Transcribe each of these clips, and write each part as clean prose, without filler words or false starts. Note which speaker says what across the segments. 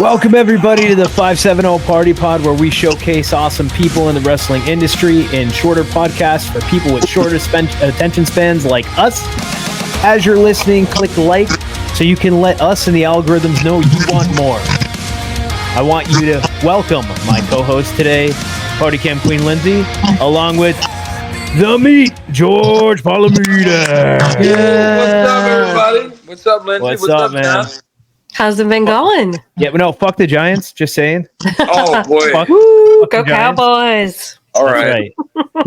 Speaker 1: Welcome everybody to the 570 Party Pod, where we showcase awesome people in the wrestling industry in shorter podcasts for people with shorter attention spans like us. As you're listening, click like so you can let us and the algorithms know you want more. I want you to welcome my co-host today, Party Cam Queen Lindsey, along with the meat, George Polemitis.
Speaker 2: Yeah. What's up, everybody? What's up, Lindsey?
Speaker 1: What's up, man?
Speaker 2: John?
Speaker 3: How's it been going?
Speaker 1: Yeah, but no, fuck the Giants. Just saying.
Speaker 2: Oh boy,
Speaker 1: fuck
Speaker 3: go Cowboys!
Speaker 2: All right.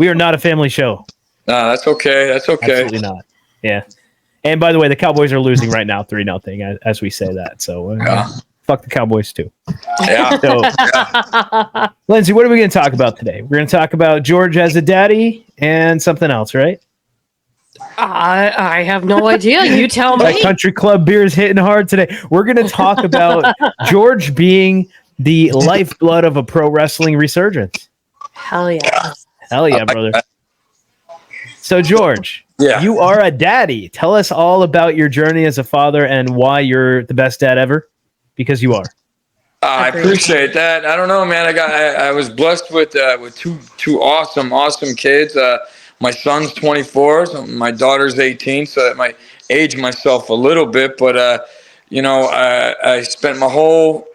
Speaker 1: We are not a family show.
Speaker 2: No, that's okay. That's okay.
Speaker 1: Absolutely not. Yeah. And by the way, the Cowboys are losing right now, 3-0, as we say that. So fuck the Cowboys too.
Speaker 2: Yeah.
Speaker 1: So, Lindsey, what are we going to talk about today? We're going to talk about George as a daddy and something else, right?
Speaker 3: I have no idea. You tell me.
Speaker 1: That country club beer is hitting hard today. We're going to talk about George being the lifeblood of a pro wrestling resurgence.
Speaker 3: Hell yeah.
Speaker 1: Hell yeah, brother. So, George, you are a daddy. Tell us all about your journey as a father and why you're the best dad ever, because you are.
Speaker 2: I appreciate that. I don't know, man. I was blessed with two awesome kids. My son's 24, so my daughter's 18, so that might age myself a little bit. But I spent my whole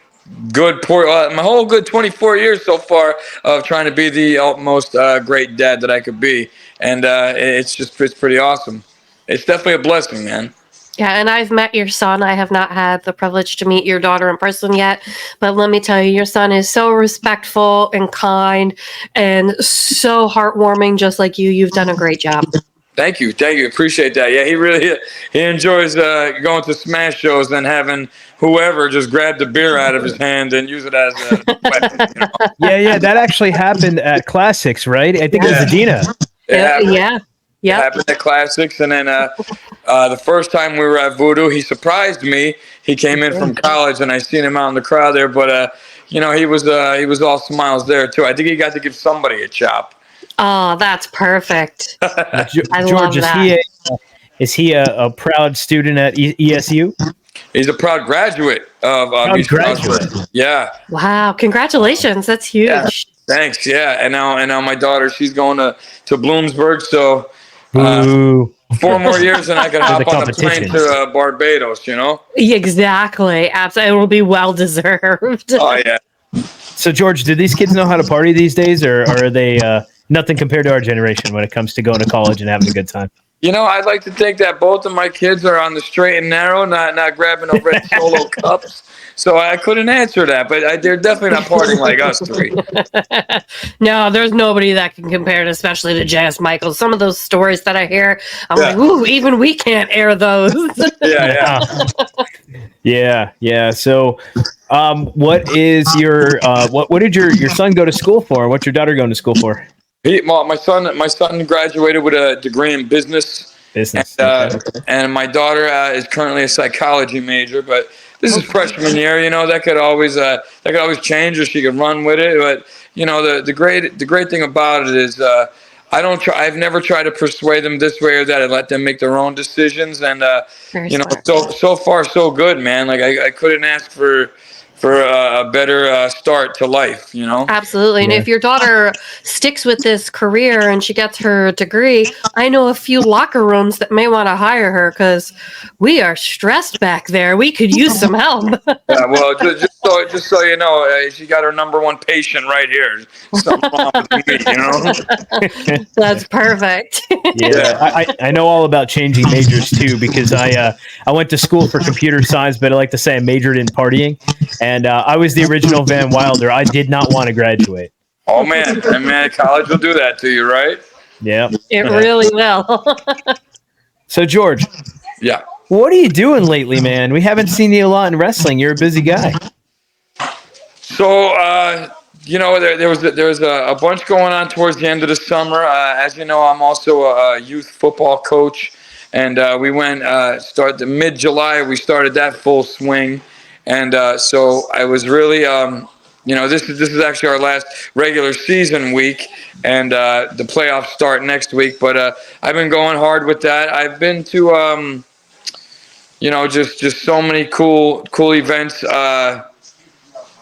Speaker 2: good 24 years so far of trying to be the utmost great dad that I could be, and it's pretty awesome. It's definitely a blessing, man.
Speaker 3: Yeah, and I've met your son. I have not had the privilege to meet your daughter in person yet, but let me tell you, your son is so respectful and kind and so heartwarming, just like you. You've done a great job.
Speaker 2: Thank you. Appreciate that. Yeah, he enjoys going to smash shows and having whoever just grab the beer out of his hand and use it as a weapon. You know?
Speaker 1: Yeah, that actually happened at Classics, right? I think it was Adina.
Speaker 3: Yeah.
Speaker 2: It happened at Classics, and then the first time we were at Voodoo, he surprised me. He came in from college, and I seen him out in the crowd there. But he was all smiles there too. I think he got to give somebody a chop.
Speaker 3: Oh, that's perfect. I
Speaker 1: George,
Speaker 3: love that.
Speaker 1: Is he a proud student at ESU?
Speaker 2: He's a proud graduate of East Prospect. Yeah.
Speaker 3: Wow! Congratulations. That's huge.
Speaker 2: Yeah. Thanks. Yeah, and now my daughter, she's going to Bloomsburg, so 4 more years and I can hop on the plane to Barbados. You know.
Speaker 3: Exactly. Absolutely. It will be well deserved.
Speaker 2: Oh yeah.
Speaker 1: So George, do these kids know how to party these days, or are they nothing compared to our generation when it comes to going to college and having a good time?
Speaker 2: You know, I'd like to think that both of my kids are on the straight and narrow, not grabbing no red Solo cups. So I couldn't answer that, but they're definitely not partying like us three.
Speaker 3: No, there's nobody that can compare it, especially to Janice Michaels. Some of those stories that I hear, I'm like, ooh, even we can't air those.
Speaker 2: Yeah.
Speaker 1: So, what is your what did your son go to school for? What's your daughter going to school for?
Speaker 2: My son graduated with a degree in business. And my daughter is currently a psychology major, but this is freshman year. You know, that could always change, or she could run with it. But you know, the great thing about it is I've never tried to persuade them this way or that. I let them make their own decisions, and so far so good, man. Like I couldn't ask for a better start to life, you know?
Speaker 3: Absolutely. And if your daughter sticks with this career and she gets her degree, I know a few locker rooms that may want to hire her because we are stressed back there. We could use some help.
Speaker 2: Yeah, well, just so you know, she got her number one patient right here. Something wrong with me, you know?
Speaker 3: That's perfect.
Speaker 1: Yeah, I know all about changing majors too, because I went to school for computer science, but I like to say I majored in partying. And I was the original Van Wilder. I did not want to graduate.
Speaker 2: Oh, man. College will do that to you, right?
Speaker 1: Yeah.
Speaker 3: It really will.
Speaker 1: So, George.
Speaker 2: Yeah.
Speaker 1: What are you doing lately, man? We haven't seen you a lot in wrestling. You're a busy guy.
Speaker 2: So, there was a bunch going on towards the end of the summer. As you know, I'm also a youth football coach. And we went, mid-July, we started that full swing. And so I was really, this is actually our last regular season week, and the playoffs start next week. But I've been going hard with that. I've been to, just so many cool events.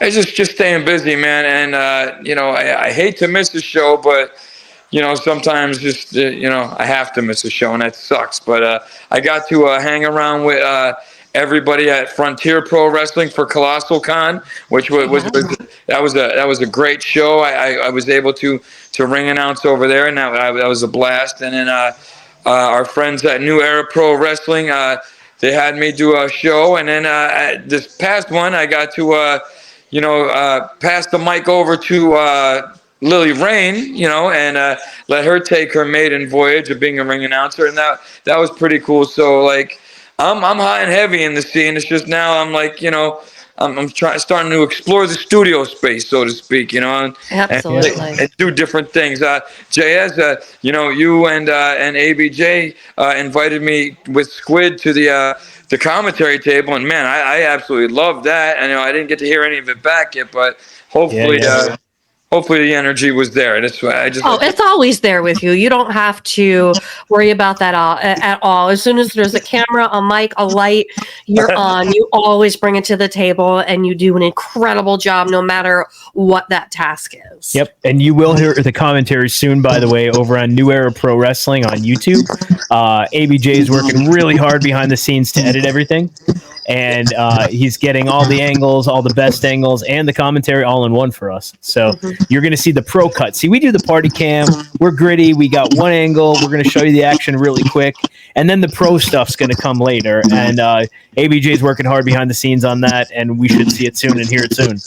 Speaker 2: It's just staying busy, man. And I hate to miss a show, but sometimes just I have to miss a show, and that sucks. But I got to hang around with everybody at Frontier Pro Wrestling for Colossal Con, which that was a great show. I was able to ring announce over there, and that was a blast. And then our friends at New Era Pro Wrestling, they had me do a show, and then this past one I got to pass the mic over to Lily Rain, and let her take her maiden voyage of being a ring announcer, and that was pretty cool. So like, I'm hot and heavy in the scene. It's just now I'm like, I'm starting to explore the studio space, so to speak,
Speaker 3: Absolutely.
Speaker 2: and do different things. JS, you and ABJ invited me with Squid to the commentary table, and man, I absolutely loved that. And I didn't get to hear any of it back yet, but hopefully. Hopefully the energy was there. That's why
Speaker 3: it's always there with you. You don't have to worry about that at all. As soon as there's a camera, a mic, a light, you're on. You always bring it to the table, and you do an incredible job no matter what that task is.
Speaker 1: Yep. And you will hear the commentary soon, by the way, over on New Era Pro Wrestling on YouTube. ABJ is working really hard behind the scenes to edit everything. And he's getting all the angles, all the best angles, and the commentary all in one for us. So you're going to see the pro cut. See, we do the party cam. We're gritty. We got one angle. We're going to show you the action really quick. And then the pro stuff's going to come later. And ABJ's working hard behind the scenes on that. And we should see it soon and hear it soon.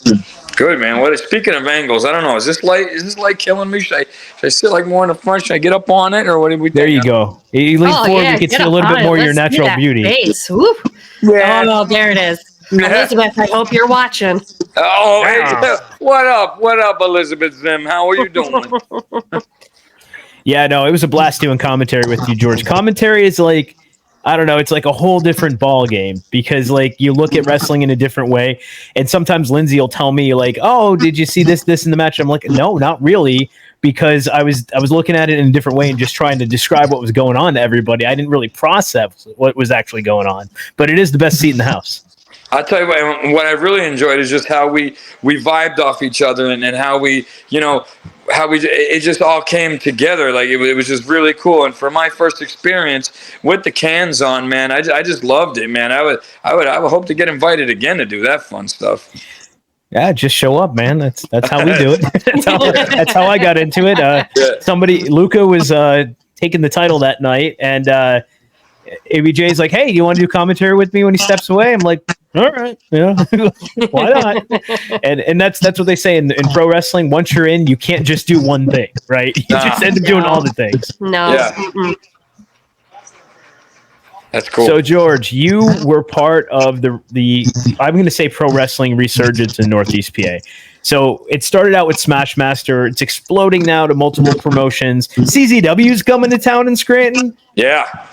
Speaker 2: Good, man. Speaking of angles, I don't know. Is this light killing me? Should I sit like more in the front? Should I get up on it, or what did we?
Speaker 1: There you go. You lean forward. We can see a little bit more of your natural beauty.
Speaker 3: Face. Yeah. Oh, there it is. Elizabeth, I hope you're watching.
Speaker 2: Oh, hey, what up, Elizabeth Zim? How are you doing?
Speaker 1: Yeah, no, it was a blast doing commentary with you, George. Commentary is like, I don't know, it's like a whole different ball game because like you look at wrestling in a different way. And sometimes Lindsey will tell me like, oh, did you see this in the match? I'm like, no, not really. Because I was looking at it in a different way and just trying to describe what was going on to everybody. I didn't really process what was actually going on, but it is the best seat in the house.
Speaker 2: I'll tell you what I really enjoyed is just how we vibed off each other and how we, it just all came together. Like it was just really cool. And for my first experience with the cans on, man, I just loved it, man. I would hope to get invited again to do that fun stuff.
Speaker 1: Yeah, just show up, man. That's how we do it. that's how I got into it. Luca was taking the title that night, and ABJ's like, "Hey, you want to do commentary with me when he steps away?" I'm like, "All right, why not?" And that's what they say in pro wrestling. Once you're in, you can't just do one thing, right? You just end up doing all the things.
Speaker 3: No.
Speaker 2: Yeah. That's cool.
Speaker 1: So, George, you were part of the I'm going to say pro wrestling resurgence in Northeast PA. So it started out with Smashmaster. It's exploding now to multiple promotions. CZW's coming to town in Scranton.
Speaker 2: Yeah.
Speaker 1: I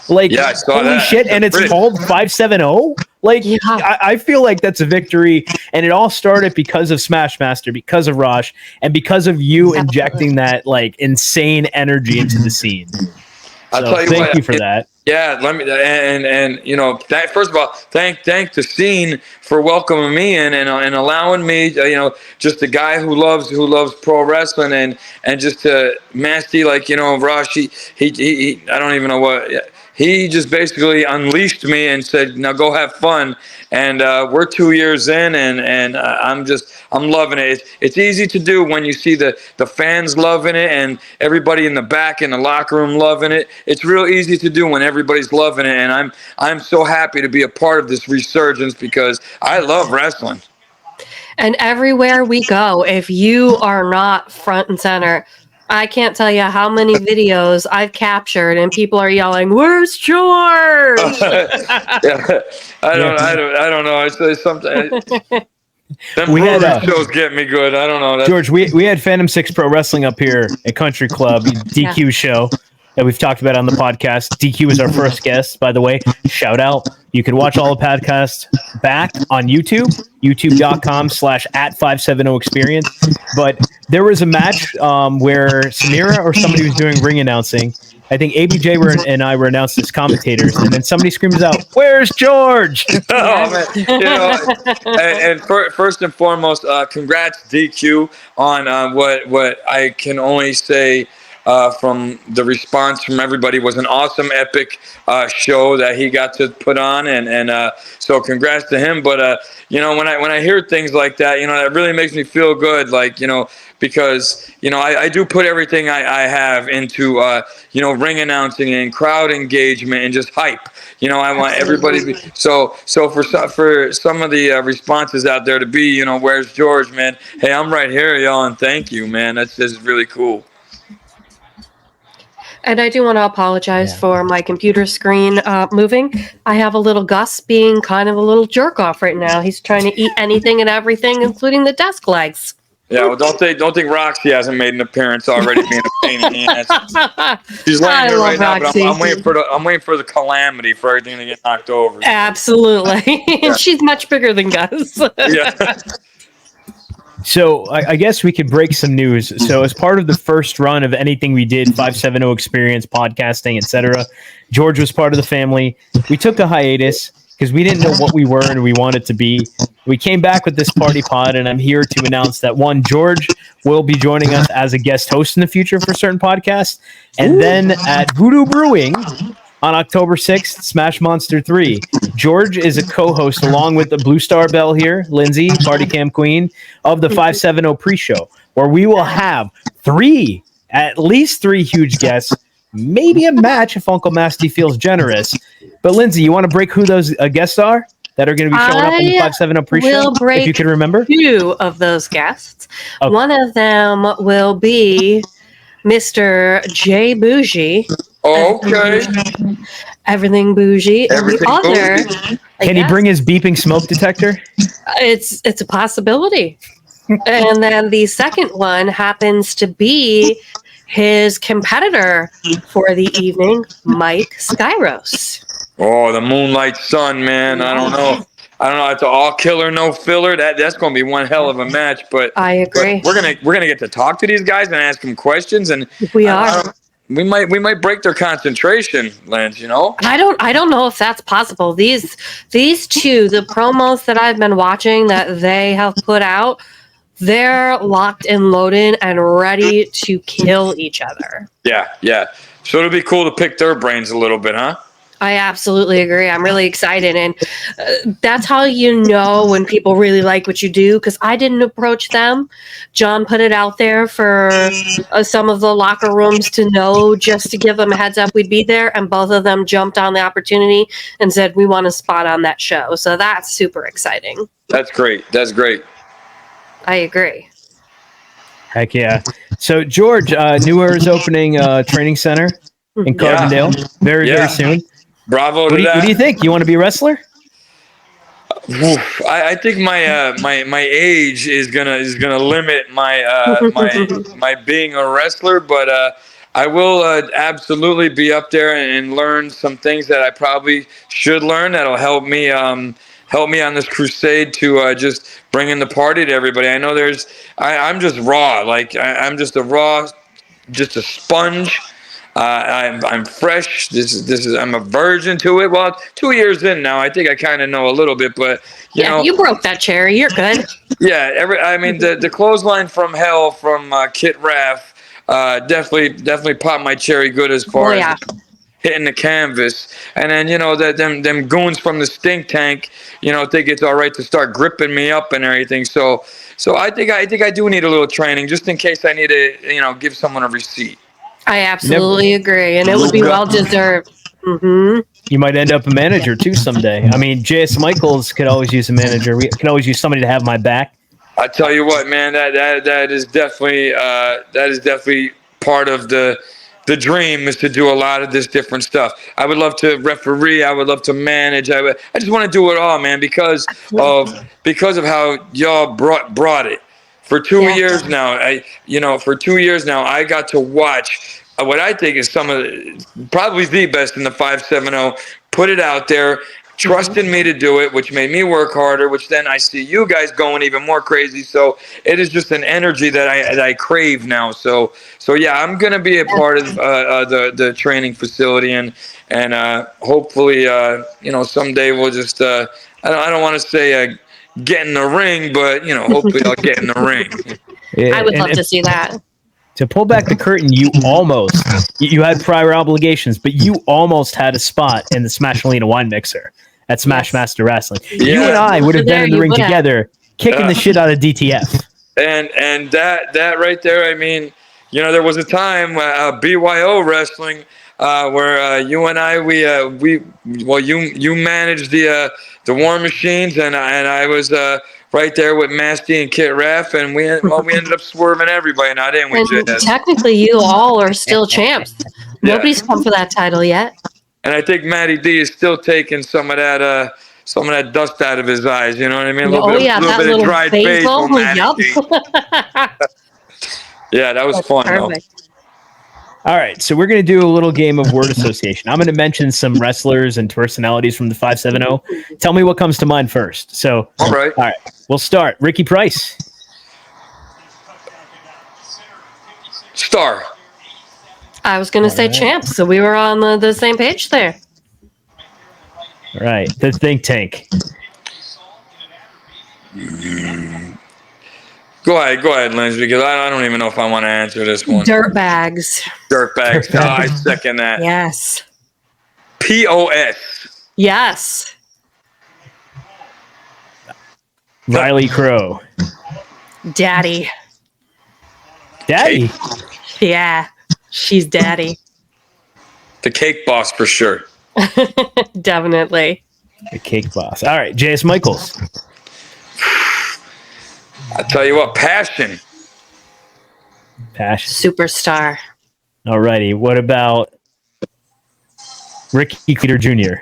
Speaker 1: saw holy that. Shit. And it's called 570. I feel like that's a victory. And it all started because of Smashmaster, because of Rosh, and because of you injecting that insane energy into the scene.
Speaker 2: I'll tell you
Speaker 1: thank you for that.
Speaker 2: Yeah, let me that first of all, thank the scene for welcoming me in and allowing me, just a guy who loves pro wrestling and just Masty Rosh, he I don't even know what. He just basically unleashed me and said, "Now go have fun." And we're 2 years in, and I'm loving it. It's easy to do when you see the fans loving it and everybody in the back in the locker room loving it. It's real easy to do when everybody's loving it, and I'm so happy to be a part of this resurgence because I love wrestling.
Speaker 3: And everywhere we go, if you are not front and center, I can't tell you how many videos I've captured and people are yelling, "Where's George?"
Speaker 2: I don't know. It's something. Them shows get me good. I don't know.
Speaker 1: George, we had Phantom 6 Pro Wrestling up here at Country Club, DQ show that we've talked about on the podcast. DQ is our first guest, by the way. Shout out. You can watch all the podcasts back on YouTube, youtube.com/@570experience. But there was a match where Samira or somebody was doing ring announcing, I think ABJ and I were announced as commentators, and then somebody screams out, "Where's George?"
Speaker 2: Oh man, first and foremost, congrats DQ on what I can only say from the response from everybody was an awesome, epic show that he got to put on, and so congrats to him. But when I hear things like that, that really makes me feel good, because I do put everything I have into ring announcing and crowd engagement and just hype. I want everybody to be so for some of the responses out there to be, where's George, man? Hey, I'm right here, y'all, and thank you, man. That's just really cool.
Speaker 3: And I do want to apologize for my computer screen moving. I have a little Gus being kind of a little jerk off right now. He's trying to eat anything and everything, including the desk legs.
Speaker 2: Yeah, well, don't think Roxy hasn't made an appearance already, being a pain in the ass. She's laying here right now, but I'm waiting for the calamity for everything to get knocked over.
Speaker 3: Absolutely, yeah. She's much bigger than Gus.
Speaker 2: Yeah.
Speaker 1: So I guess we could break some news. So as part of the first run of anything we did, 570 Experience, podcasting, etc., George was part of the family. We took a hiatus because we didn't know what we were and we wanted to be. We came back with this party pod, and I'm here to announce that George will be joining us as a guest host in the future for certain podcasts. And then at Voodoo Brewing on October 6th, Smash Monster 3, George is a co-host along with the Blue Star Belle here, Lindsey, Party Cam Queen, of the 570 pre-show, where we will have at least three huge guests, maybe a match if Uncle Masty feels generous. But Lindsey, you want to break who those guests are that are going to be showing up in the 570 pre-show? If you can remember,
Speaker 3: two of those guests. Okay. One of them will be Mr. J Bougie.
Speaker 2: Okay.
Speaker 3: Everything bougie. Everything and the other,
Speaker 1: can he bring his beeping smoke detector?
Speaker 3: It's a possibility. And then the second one happens to be his competitor for the evening, Mike Skyros.
Speaker 2: Oh, the Moonlight Sun, man. I don't know. It's an all killer, no filler. That's going to be one hell of a match. But
Speaker 3: I agree.
Speaker 2: But we're gonna get to talk to these guys and ask them questions, and
Speaker 3: we are.
Speaker 2: We might break their concentration, Lance.
Speaker 3: I don't know if that's possible. These two, the promos that I've been watching that they have put out, they're locked and loaded and ready to kill each other.
Speaker 2: Yeah. So it'll be cool to pick their brains a little bit, huh?
Speaker 3: I absolutely agree. I'm really excited. And that's how you know when people really like what you do, because I didn't approach them. John put it out there for some of the locker rooms to know, just to give them a heads up we'd be there. And both of them jumped on the opportunity and said, we want a spot on that show. So that's super exciting.
Speaker 2: That's great.
Speaker 3: I agree.
Speaker 1: Heck yeah. So, George, New Era is opening a training center in Carbondale very soon.
Speaker 2: Bravo to that.
Speaker 1: What do you think? You want to be a wrestler?
Speaker 2: I think my age is gonna limit my being a wrestler, but I will absolutely be up there and learn some things that I probably should learn that'll help me on this crusade to just bring in the party to everybody. I know I'm just raw, I'm just a sponge. I'm fresh. I'm a virgin to it. Well, 2 years in now, I think I kind of know a little bit, but
Speaker 3: you broke that cherry. You're good.
Speaker 2: Yeah, the clothesline from hell from Kit Raff definitely popped my cherry good as far as hitting the canvas. And then them goons from the stink tank, think it's all right to start gripping me up and everything. So I think I do need a little training just in case I need to give someone a receipt.
Speaker 3: I absolutely agree, and it would be well deserved. Mm-hmm.
Speaker 1: You might end up a manager too someday. I mean, J.S. Michaels could always use a manager. We could always use somebody to have my back.
Speaker 2: I tell you what, man, that is definitely part of the dream, is to do a lot of this different stuff. I would love to referee. I would love to manage. I just want to do it all, man, because of how y'all brought it. For 2 years now, I got to watch what I think is probably the best in the 570. Put it out there, trusted me to do it, which made me work harder, which then I see you guys going even more crazy. So it is just an energy that I crave now. So yeah, I'm going to be a part of the training facility, and hopefully, someday we'll just, I don't want to say get in the ring, but, hopefully I'll get in the ring.
Speaker 1: Yeah,
Speaker 3: I would love to see that.
Speaker 1: To pull back the curtain, you had prior obligations, but you almost had a spot in the Smashmalina wine mixer at Smash Master Wrestling.
Speaker 2: Yeah.
Speaker 1: You and I would have been in the ring together, kicking the shit out of DTF.
Speaker 2: And that right there, I mean, there was a time BYO wrestling where you and I you managed the War Machines, and I was right there with Masty and Kit Raff, and we ended up swerving everybody now, didn't we?
Speaker 3: And technically, you all are still champs. Nobody's come for that title yet.
Speaker 2: And I think Matty D is still taking some of that dust out of his eyes. You know what I mean? A little bit of dried basil. Yeah, that was fun. Perfect. Though.
Speaker 1: All right, so we're going to do a little game of word association. I'm going to mention some wrestlers and personalities from the 570. Tell me what comes to mind first. So, all right, we'll start. Ricky Price.
Speaker 2: Star.
Speaker 3: I was going to say champs, so we were on the same page there.
Speaker 1: All right, the think tank.
Speaker 2: Go ahead, Lindsey, because I don't even know if I want to answer this one.
Speaker 3: Dirtbags.
Speaker 2: Dirtbags. Oh, I second that.
Speaker 3: Yes.
Speaker 2: POS.
Speaker 3: Yes.
Speaker 1: Riley Crow.
Speaker 3: Daddy.
Speaker 1: Daddy?
Speaker 3: Yeah, she's daddy.
Speaker 2: The cake boss for sure.
Speaker 3: Definitely.
Speaker 1: The cake boss. All right, J.S. Michaels.
Speaker 2: I tell you what, passion.
Speaker 3: Superstar.
Speaker 1: All righty. What about Ricky Cleater Jr.?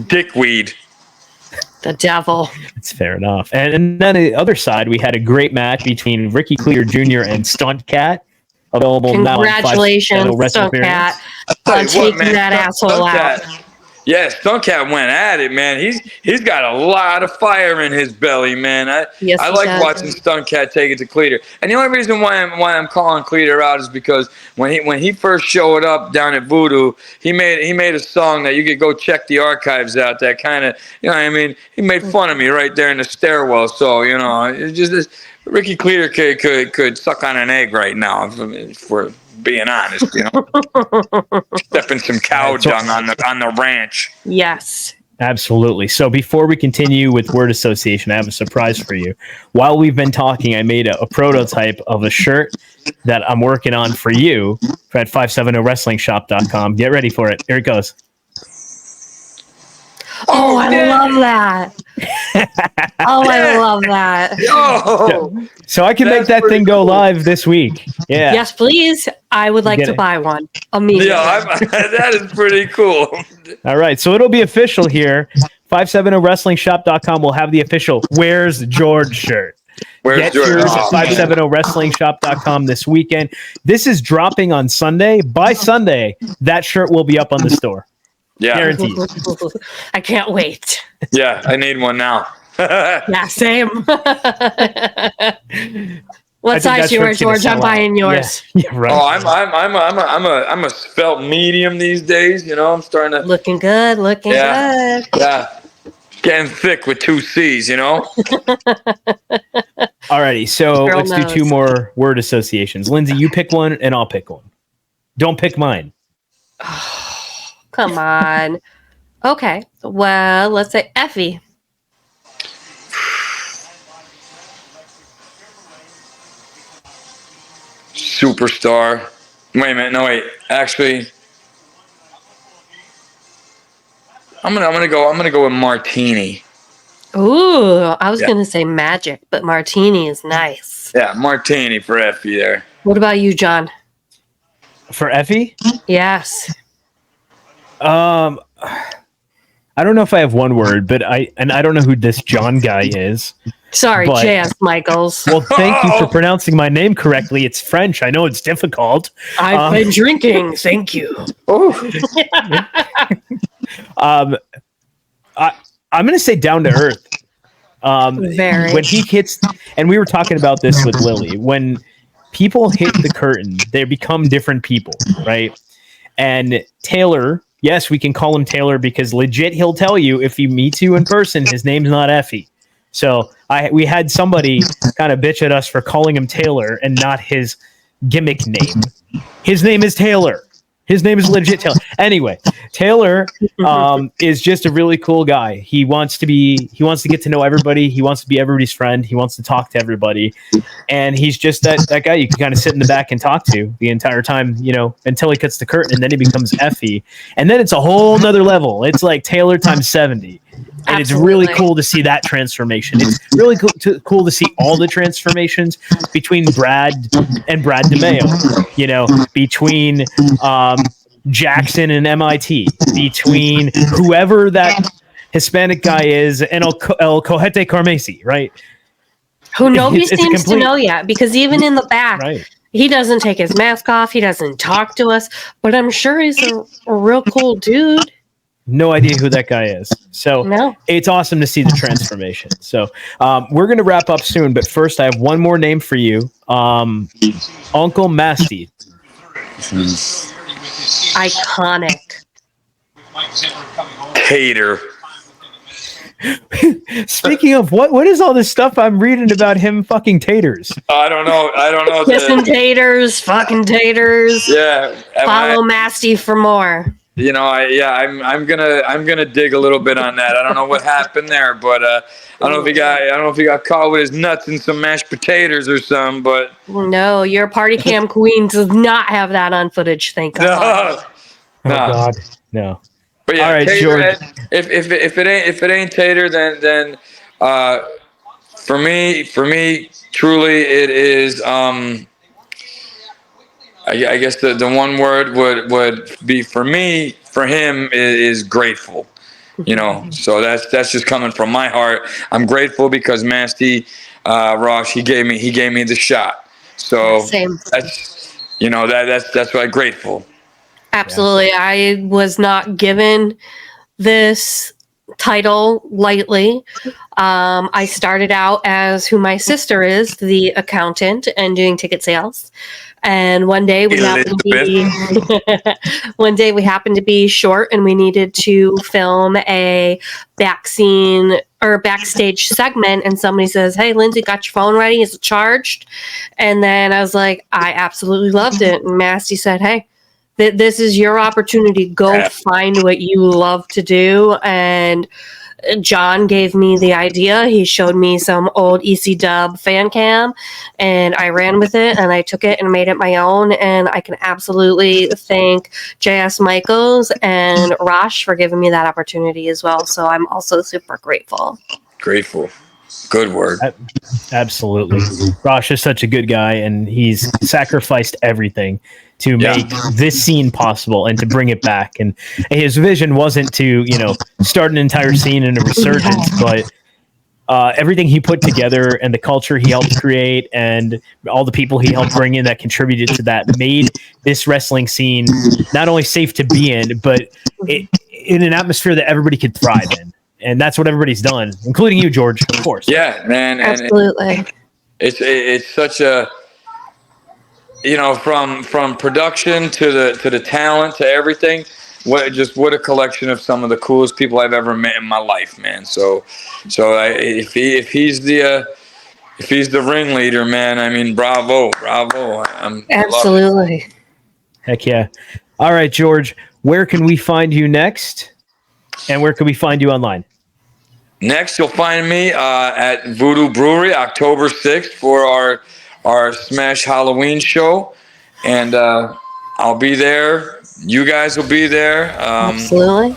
Speaker 2: Dickweed.
Speaker 3: The devil.
Speaker 1: That's fair enough. And then on the other side, we had a great match between Ricky Cleater Jr. and Stunt Cat. Available now.
Speaker 3: Congratulations, Stunt Cat, on taking that asshole out.
Speaker 2: Yeah, Stunt Cat went at it, man. He's got a lot of fire in his belly, man. I like watching Stunt Cat take it to Cleater. And the only reason why I'm calling Cleater out is because when he first showed up down at Voodoo, he made a song that you could go check the archives out. That kind of, he made fun of me right there in the stairwell. So it's just Ricky Cleater could suck on an egg right now if we're being honest, stepping some cow dung on the ranch.
Speaker 3: Yes,
Speaker 1: absolutely. So before we continue with word association, I have a surprise for you. While we've been talking, I made a prototype of a shirt that I'm working on for you at 570wrestlingshop.com. Get ready for it. Here it goes.
Speaker 3: Oh, I love that. I love that.
Speaker 1: So I can make that thing go live this week. Yeah.
Speaker 3: Yes, please. I would like to buy one immediately.
Speaker 2: Yeah, that is pretty cool.
Speaker 1: All right. So it'll be official here. 570wrestlingshop.com will have the official Where's George shirt. Get yours at 570wrestlingshop.com this weekend. This is dropping on Sunday. By Sunday, that shirt will be up on the store.
Speaker 2: Yeah.
Speaker 1: Guaranteed.
Speaker 3: I can't wait.
Speaker 2: Yeah, I need one now.
Speaker 3: Yeah, same. What size you wear, George? I'm buying yours.
Speaker 1: Yeah, right.
Speaker 2: Oh, I'm a svelte medium these days. I'm starting to
Speaker 3: looking good. Good.
Speaker 2: Yeah. Getting thick with 2 C's,
Speaker 1: Alrighty, so let's do 2 more word associations. Lindsey, you pick one and I'll pick one. Don't pick mine.
Speaker 3: Come on. Okay. Well, let's say Effie.
Speaker 2: Superstar. Wait a minute. No, wait. Actually, I'm gonna go with Martini.
Speaker 3: Ooh, I was gonna say Magic, but Martini is nice.
Speaker 2: Yeah, Martini for Effie there.
Speaker 3: What about you, John?
Speaker 1: For Effie?
Speaker 3: Yes.
Speaker 1: I don't know if I have one word, but I don't know who this John guy is.
Speaker 3: Sorry, J.S. Michaels.
Speaker 1: Well, thank you for pronouncing my name correctly. It's French. I know it's difficult.
Speaker 3: I've been drinking. Thank you.
Speaker 1: I'm going to say down to earth.
Speaker 3: Very.
Speaker 1: When he hits, and we were talking about this with Lily, when people hit the curtain, they become different people, right? And Taylor, yes, we can call him Taylor because legit, he'll tell you if he meets you in person, his name's not Effie. So we had somebody kind of bitch at us for calling him Taylor and not his gimmick name. His name is Taylor. His name is legit Taylor. Anyway, Taylor is just a really cool guy. He wants to get to know everybody. He wants to be everybody's friend. He wants to talk to everybody. And he's just that guy you can kind of sit in the back and talk to the entire time, until he cuts the curtain, and then he becomes Effie. And then it's a whole nother level. It's like Taylor times 70. And Absolutely. It's really cool to see that transformation. It's really cool to see all the transformations between Brad and Brad DeMeo, between Jackson and MIT, between whoever that Hispanic guy is and El Cojete Carmesi, right?
Speaker 3: Who nobody seems to know yet, because even in the back, right. He doesn't take his mask off. He doesn't talk to us, but I'm sure he's a real cool dude.
Speaker 1: No idea who that guy is. So It's awesome to see the transformation. So we're going to wrap up soon, but first I have one more name for you. Uncle Masty.
Speaker 3: Iconic.
Speaker 2: Hater.
Speaker 1: Speaking of, what is all this stuff I'm reading about him fucking taters?
Speaker 2: I don't know.
Speaker 3: Kissing taters, fucking taters.
Speaker 2: Yeah.
Speaker 3: Follow Masty for more.
Speaker 2: I'm gonna dig a little bit on that. I don't know what happened there, but I don't know if he got caught with his nuts in some mashed potatoes or something. But
Speaker 3: no, your party cam queen does not have that on footage. Thank God.
Speaker 1: No. Oh God, no.
Speaker 2: But yeah,
Speaker 1: all right,
Speaker 2: Tater,
Speaker 1: George.
Speaker 2: If it ain't Tater, then for me, truly, it is. I guess the one word would be for him is grateful, so that's just coming from my heart. I'm grateful because Masty, Ross, he gave me the shot. So
Speaker 3: Same.
Speaker 2: That's why I'm grateful.
Speaker 3: Absolutely. Yeah. I was not given this title lightly. I started out as who my sister is, the accountant, and doing ticket sales. And one day we happened to be short, and we needed to film a backstage segment. And somebody says, "Hey, Lindsey, got your phone ready? Is it charged?" And then I was like, I absolutely loved it. And Masty said, "Hey, this is your opportunity. Go find what you love to do." And John gave me the idea. He showed me some old EC Dub fan cam, and I ran with it, and I took it and made it my own. And I can absolutely thank JS Michaels and Rosh for giving me that opportunity as well. So I'm also super grateful.
Speaker 2: Grateful. Good word.
Speaker 1: Absolutely. Rosh is such a good guy, and he's sacrificed everything to make this scene possible and to bring it back. And his vision wasn't to, start an entire scene and a resurgence, but everything he put together and the culture he helped create and all the people he helped bring in that contributed to that made this wrestling scene not only safe to be in, but in an atmosphere that everybody could thrive in. And that's what everybody's done, including you, George, of course.
Speaker 2: Yeah, man.
Speaker 3: Absolutely.
Speaker 2: It's such a, from production to the talent to everything. What a collection of some of the coolest people I've ever met in my life, man. So if he's the ringleader, man, I mean, bravo.
Speaker 3: Absolutely.
Speaker 1: Heck yeah. All right, George, where can we find you next? And where can we find you online?
Speaker 2: Next, you'll find me at Voodoo Brewery, October 6th for our Smash Halloween show. And I'll be there. You guys will be there.
Speaker 3: Absolutely.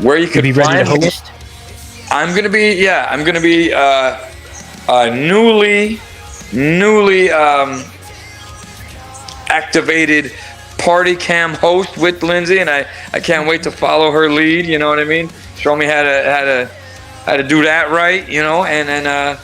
Speaker 2: Where you can
Speaker 1: be ready to host?
Speaker 2: I'm going to be newly activated party cam host with Lindsey, and I can't wait to follow her lead. You know what I mean? Show me how to do that right. And then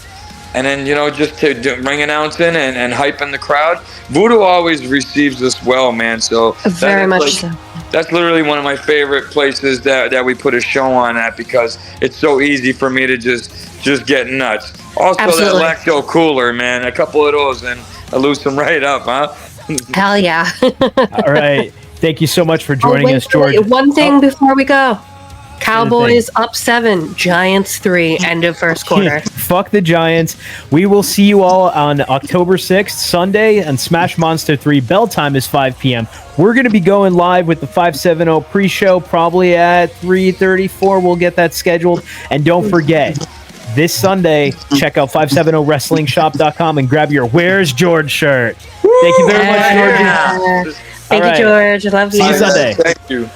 Speaker 2: and then, you know, just to ring announcing and hyping the crowd. Voodoo always receives us well, man. So
Speaker 3: Very much so.
Speaker 2: That's literally one of my favorite places that we put a show on at, because it's so easy for me to just get nuts. Also,
Speaker 3: Absolutely.
Speaker 2: that lacto cooler, man, a couple of those and I lose them right up, huh?
Speaker 3: Hell yeah.
Speaker 1: All right. Thank you so much for joining us, George.
Speaker 3: One thing before we go. Cowboys up 7, Giants 3, end of first quarter.
Speaker 1: Fuck the Giants. We will see you all on October 6th, Sunday, on Smash Monster 3. Bell time is 5 p.m. We're going to be going live with the 570 pre-show probably at 3:34. We'll get that scheduled. And don't forget, this Sunday, check out 570wrestlingshop.com and grab your Where's George shirt. Thank you very much, George.
Speaker 3: Thank you, George. I love you.
Speaker 1: See you Sunday.
Speaker 2: Thank you.